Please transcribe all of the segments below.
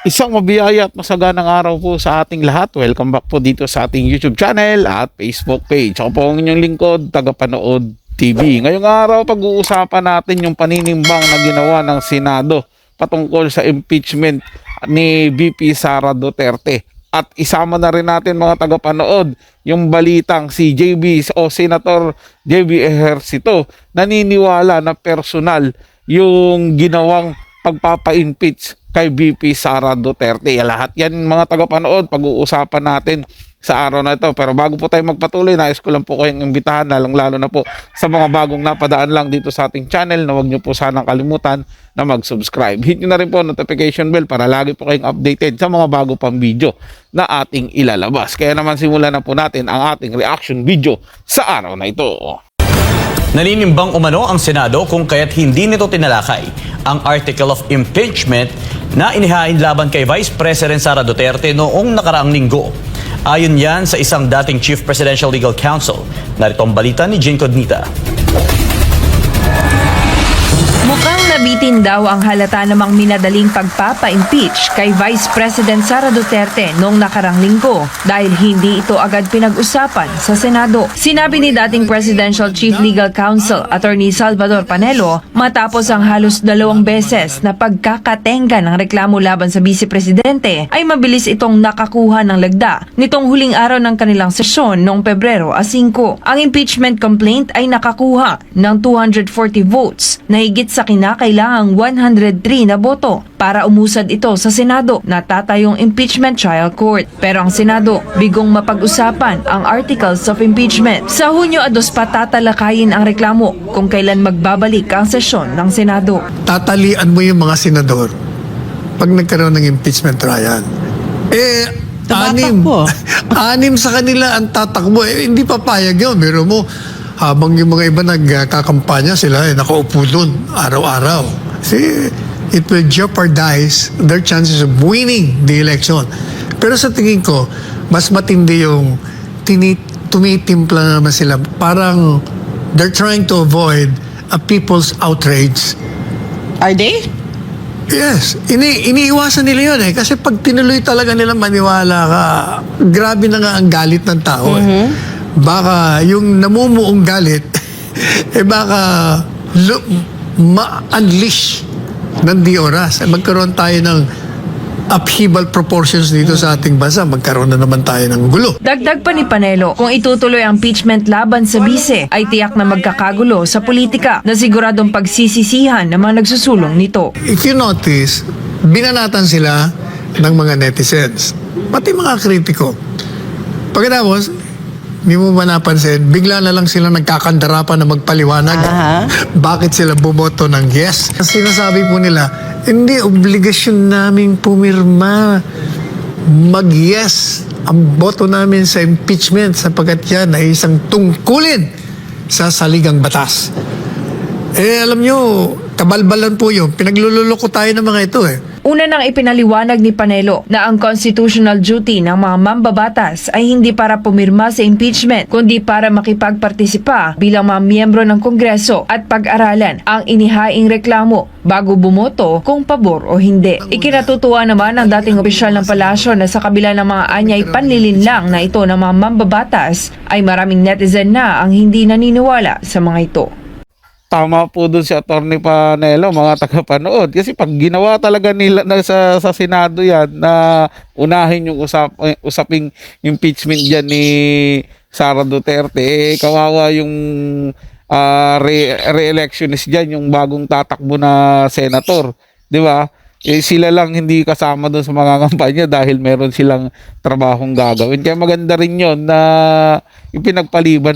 Isang mabiyaya at masaganang araw po sa ating lahat. Welcome back po dito sa ating YouTube channel at Facebook page. Ako po ang inyong lingkod, tagapanood TV. Ngayong araw, pag-uusapan natin yung paninimbang na ginawa ng Senado patungkol sa impeachment ni VP Sara Duterte. At isama na rin natin mga tagapanood yung balitang si JB o Senator JB Ejercito naniniwala na personal yung ginawang pagpapa-impeach kay VP Sara Duterte. Lahat yan mga tagapanood, pag-uusapan natin sa araw na ito. Pero bago po tayo magpatuloy, nais ko lang po kayong imbitahan, lalo na po sa mga bagong napadaan lang dito sa ating channel, na huwag nyo po sanang kalimutan na mag-subscribe. Hit nyo na rin po notification bell para lagi po kayong updated sa mga bago pang video na ating ilalabas. Kaya naman simulan na po natin ang ating reaction video sa araw na ito. Naninimbang umano ang Senado kung kaya't hindi nito tinalakay ang Article of Impeachment na inihain laban kay Vice President Sara Duterte noong nakaraang linggo. Ayon yan sa isang dating Chief Presidential Legal Counsel. Narito ang balita ni Jane Codnita. Mukhang nabitin daw ang halata namang minadaling pagpapa-impeach kay Vice President Sara Duterte noong nakarang linggo dahil hindi ito agad pinag-usapan sa Senado. Sinabi ni dating Presidential Chief Legal Counsel Attorney Salvador Panelo matapos ang halos 2 beses na pagkakatenga ng reklamo laban sa Vice Presidente ay mabilis itong nakakuha ng lagda nitong huling araw ng kanilang sesyon noong Pebrero 5. Ang impeachment complaint ay nakakuha ng 240 votes na higit sa kinakailangang 103 na boto para umusad ito sa Senado na tatayong impeachment trial court. Pero ang Senado bigong mapag-usapan ang articles of impeachment. Sa Hunyo 2 pa tatalakayin ang reklamo kung kailan magbabalik ang sesyon ng Senado. Tatalian mo yung mga senador pag nagkaroon ng impeachment trial. Anim sa kanila ang tatakbo. Hindi papayag yun. Meron mo, habang yung mga iba nagkakampanya, sila nakaupo doon araw-araw. See, it will jeopardize their chances of winning the election. Pero sa tingin ko, mas matindi yung tumitimpla naman sila. Parang they're trying to avoid a people's outrage. Are they? Yes. Iniiwasan nila yun eh. Kasi pag tinuloy talaga nila maniwala ka, grabe na nga ang galit ng tao eh. Baka yung namumuong galit, baka ma-unleash ng di oras. Magkaroon tayo ng upheaval proportions dito sa ating bansa. Magkaroon na naman tayo ng gulo. Dagdag pa ni Panelo, kung itutuloy ang impeachment laban sa bise, ay tiyak na magkakagulo sa politika na siguradong pagsisisihan ng mga nagsusulong nito. If you notice, binanatan sila ng mga netizens, pati mga kritiko. Pagkatapos, hindi mo ba napansin, bigla na lang sila nagkakandara pa na magpaliwanag. Bakit sila bumoto ng yes? Kasi sinasabi po nila, hindi, obligasyon naming pumirma. Mag-yes ang boto namin sa impeachment sapagkat yan ay isang tungkulin sa saligang batas. Alam nyo, kabalbalan po yun. Pinaglululoko tayo ng mga ito eh. Una nang ipinaliwanag ni Panelo na ang constitutional duty ng mga mambabatas ay hindi para pumirma sa impeachment, kundi para makipagpartisipa bilang mga miyembro ng Kongreso at pag-aralan ang inihaing reklamo bago bumoto kung pabor o hindi. Ikinatutuwa naman ng dating opisyal ng palasyo na sa kabila ng mga anyay panlilinlang na ito ng mga mambabatas ay maraming netizen na ang hindi naniniwala sa mga ito. Tama po doon si Atty. Panelo, mga tagapanood. Kasi pag ginawa talaga nila sa Senado yan na unahin yung usaping impeachment dyan ni Sara Duterte, kawawa yung re-electionist dyan, yung bagong tatakbo na senator. Di ba? Sila lang hindi kasama doon sa mga kampanya dahil meron silang trabahong gagawin. Kaya maganda rin yon na pinagpaliban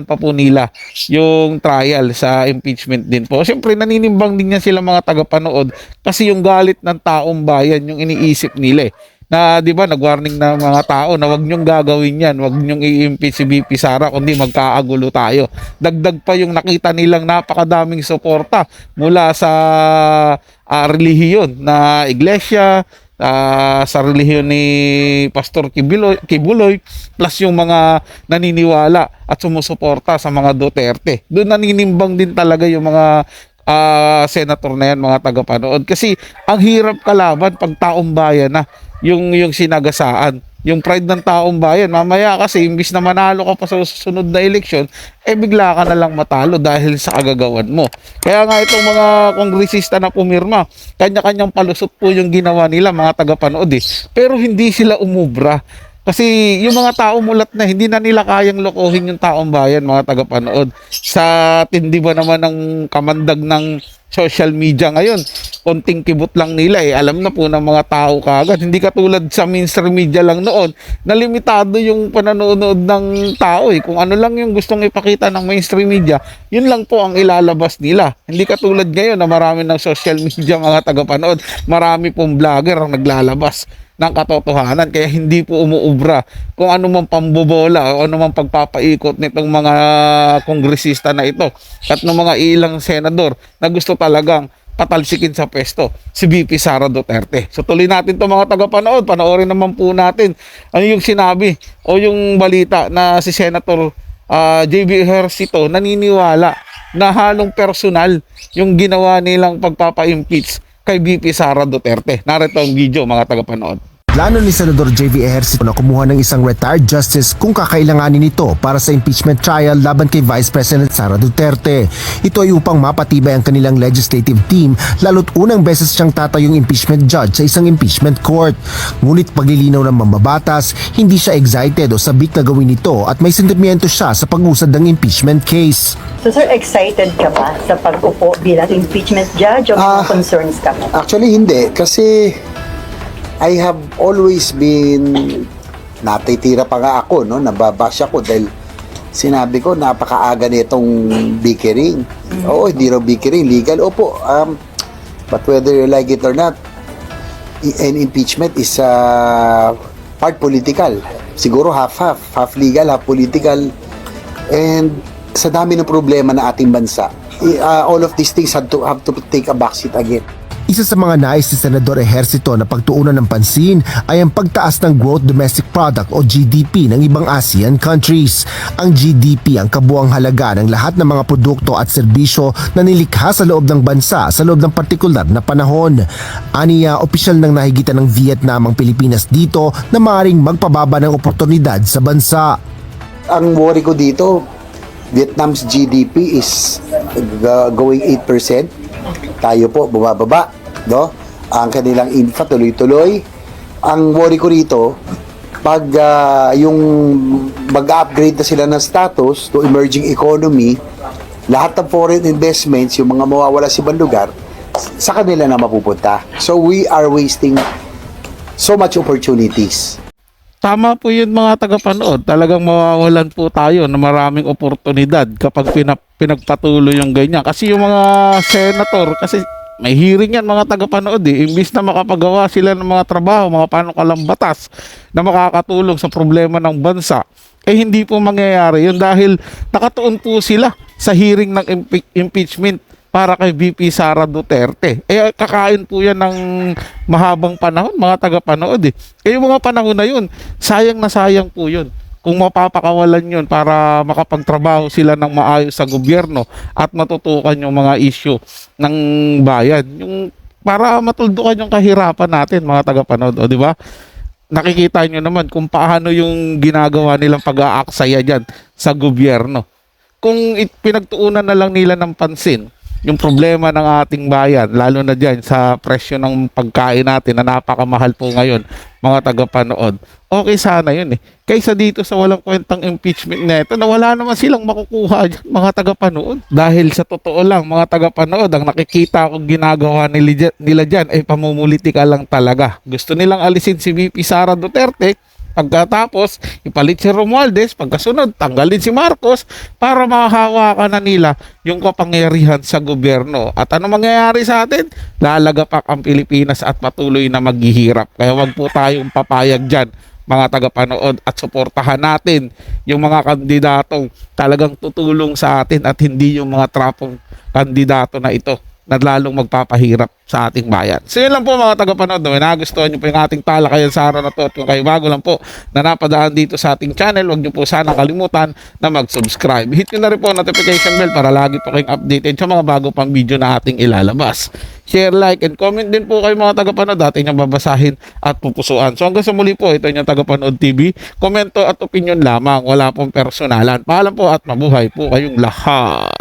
pa po nila yung trial sa impeachment din po. Siyempre naninimbang din yan sila mga tagapanood kasi yung galit ng taong bayan yung iniisip nila eh. Na 'di ba nag-warning ng mga tao na wag niyong gagawin 'yan, wag niyong i-impeach si VP Sara kundi magkaagulo tayo. Dagdag pa yung nakita nilang napakadaming suporta mula sa relihiyon na iglesia, sa relihiyon ni Pastor Kibuloy plus yung mga naniniwala at sumusuporta sa mga Duterte. Doon naninimbang din talaga yung mga senator na yan, mga tagapanood. Kasi ang hirap kalaban pag taong bayan na yung sinagasaan. Yung pride ng taong bayan, mamaya kasi imbis na manalo ka pa sa susunod na eleksyon, bigla ka na lang matalo dahil sa kagagawan mo. Kaya nga itong mga kongresista na pumirma, kanya-kanyang palusot po yung ginawa nila, mga tagapanood Pero hindi sila umubra. Kasi yung mga tao mulat na, hindi na nila kayang lokohin yung taong bayan, mga tagapanood. Sa tindi ba naman ng kamandag ng social media ngayon, konting kibot lang nila alam na po ng mga tao kaagad. Hindi katulad sa mainstream media lang noon, na limitado yung pananonood ng tao Kung ano lang yung gustong ipakita ng mainstream media, yun lang po ang ilalabas nila. Hindi katulad ngayon na marami ng social media, mga tagapanood. Marami pong vlogger ang naglalabas ng katotohanan, kaya hindi po umuubra kung ano mang pambobola o ano mang pagpapaikot nitong mga kongresista na ito at ng mga ilang senador na gusto talagang patalsikin sa pwesto si VP Sara Duterte. So tuloy natin to, mga tagapanood, panoorin naman po natin ano yung sinabi o yung balita na si Senator JB Ejercito naniniwala na halong personal yung ginawa nilang pagpapa-impeach kay VP Sara Duterte. Narito ang video, mga tagapanood. Plano ni Senador JV Ejercito na kumuha ng isang retired justice kung kakailanganin nito para sa impeachment trial laban kay Vice President Sara Duterte. Ito ay upang mapatibay ang kanilang legislative team, lalo't unang beses siyang tatayong impeachment judge sa isang impeachment court. Ngunit paglilinaw ng mambabatas, hindi siya excited o sabik na gawin ito at may sentimiento siya sa pag-usad ng impeachment case. So sir, excited ka ba sa pag-upo bilang impeachment judge o may mga concerns ka? Actually, hindi. Kasi I have always been, natitira pa nga ako, no? Nababash ako dahil sinabi ko, napakaaga nitong bickering. Oo, hindi raw bickering, legal. Opo, but whether you like it or not, an impeachment is part political. Siguro half-half. Half legal, half political. And sa dami ng problema na ating bansa, all of these things have to take a backseat again. Isa sa mga nais ni Senador Ejercito na pagtuunan ng pansin ay ang pagtaas ng Gross Domestic Product o GDP ng ibang ASEAN countries. Ang GDP ang kabuang halaga ng lahat ng mga produkto at serbisyo na nilikha sa loob ng bansa sa loob ng partikular na panahon. Aniya, opisyal nang nahigitan ng Vietnam ang Pilipinas dito na maaaring magpababa ng oportunidad sa bansa. Ang worry ko dito, Vietnam's GDP is going 8%. Tayo po bumababa, no? Ang kanilang infra tuloy-tuloy. Ang worry ko rito, pag yung mag-upgrade na sila ng status to emerging economy, lahat ng foreign investments, yung mga mawawala sa ibang lugar, sa kanila na mapupunta. So we are wasting so much opportunities. Tama po yun, mga tagapanood. Talagang mawawalan po tayo ng maraming oportunidad kapag pinagpatuloy yung ganyan. Kasi yung mga senator, kasi may hearing yan, mga tagapanood Imbis na makapagawa sila ng mga trabaho, mga panukalang batas na makakatulong sa problema ng bansa, hindi po mangyayari yun dahil nakatuon po sila sa hearing ng impeachment para kay VP Sara Duterte. Kakain po yan ng mahabang panahon, mga tagapanood yung mga panahon na yun, sayang na sayang po yun kung mapapakawalan yun para makapagtrabaho sila ng maayos sa gobyerno at matutukan yung mga issue ng bayan. Yung para matuldukan yung kahirapan natin, mga tagapanood, di ba? Nakikita nyo naman kung paano yung ginagawa nilang pag-aaksaya dyan sa gobyerno. Kung pinagtuunan na lang nila ng pansin yung problema ng ating bayan, lalo na dyan sa presyo ng pagkain natin na napakamahal po ngayon, mga tagapanood, okay sana yun Kaysa dito sa walang kwentang impeachment neto na wala naman silang makukuha dyan, mga tagapanood. Dahil sa totoo lang, mga tagapanood, ang nakikita kong ginagawa nila dyan ay pamumulitika lang talaga. Gusto nilang alisin si VP Sara Duterte, pagkatapos ipalit si Romualdez, pagkasunod tanggalin si Marcos para mahahawakan na nila yung kapangyarihan sa gobyerno. At ano mangyayari sa atin? Lalagapak ang Pilipinas at patuloy na maghihirap. Kaya wag po tayong papayag dyan, mga tagapanood, at suportahan natin yung mga kandidatong talagang tutulong sa atin at hindi yung mga trapong kandidato na ito, na lalong magpapahirap sa ating bayan. So yun lang po mga tagapanood, no? Nagustuhan nyo po yung ating talakayan sa araw na to, at kung kayo bago lang po na napadaan dito sa ating channel, huwag nyo po sana kalimutan na mag-subscribe. Hit nyo na rin po ang notification bell para lagi po kayong updated sa mga bago pang video na ating ilalabas. Share, like, and comment din po kayo mga tagapanood, at inyong babasahin at pupusuan. So hanggang sa muli po, ito yung Tagapanood TV. Komento at opinion lamang, wala pong personalan. Paalam po at mabuhay po kayong lahat.